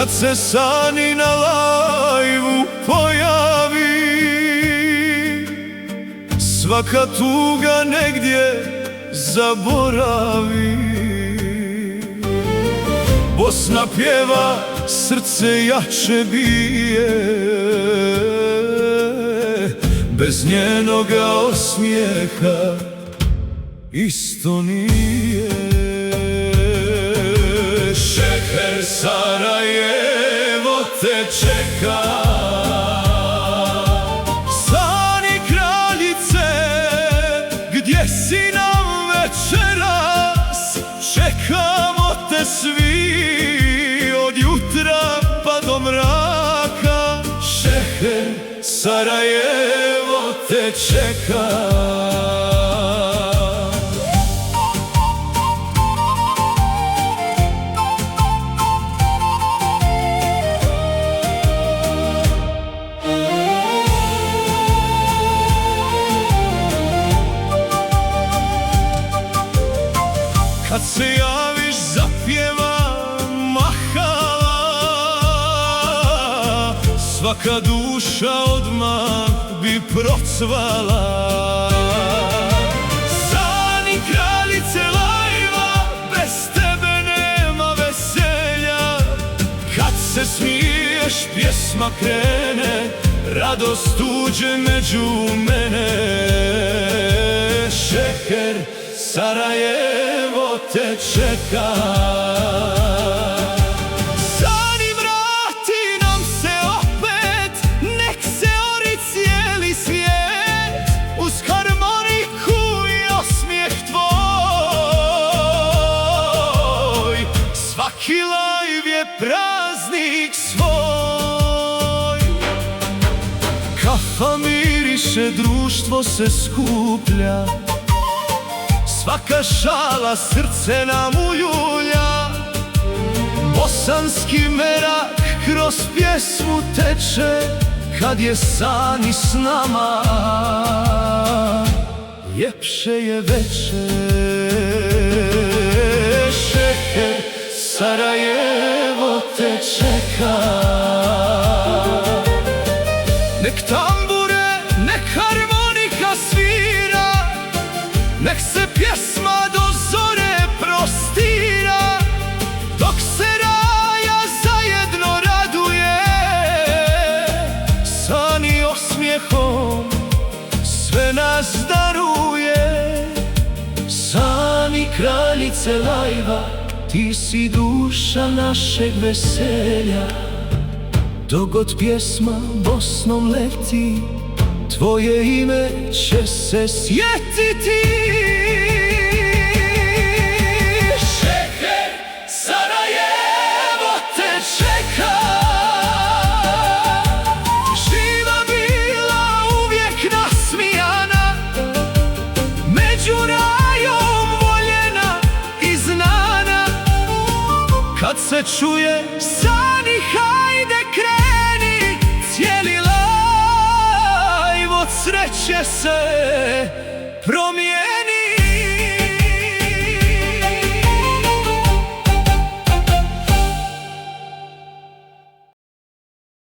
kad se Sani na lajvu pojavi. Svaka tuga negdje zaboravi. Bosna pjeva, srce jače bije, bez njenoga osmijeha isto nije. Šeher, Sarajevo te čeka, Sani kraljice, gdje si nam večeras? Čekamo te svi, od jutra pa do mraka. Šeher, Sarajevo te čeka. Kad se javiš zapjeva mahala, svaka duša odmah bi procvala. Sani kraljice lajva, bez tebe nema veselja. Kad se smiješ pjesma krene, radost uđe među mene. Šeher, Sarajevo te čeka. Sani, vrati nam se opet, nek se ori cijeli svijet, uz harmoniku i osmijeh tvoj. Svaki lajv je praznik svoj. Kafa miriše, društvo se skuplja, svaka šala srce nam uljulja. Bosanski merak kroz pjesmu teče, kad je Sani s nama, ljepše je veče. Šeher, Sarajevo te čeka. Nek tambure, nek harmonika svira, nek se pjesma do zore prostira, dok se raja zajedno raduje. Sani osmijehom sve nas daruje. Sani kraljice lajva, ti si duša našeg veselja. Dok god pjesma Bosnom leti, tvoje ime će se sjetiti. Šeher, Sarajevo te čeka. Živa bila, uvijek nasmijana, među rajom voljena i znana. Kad se čuje Sani, hajde kreni, cijeli lajv od sreće se promijeni.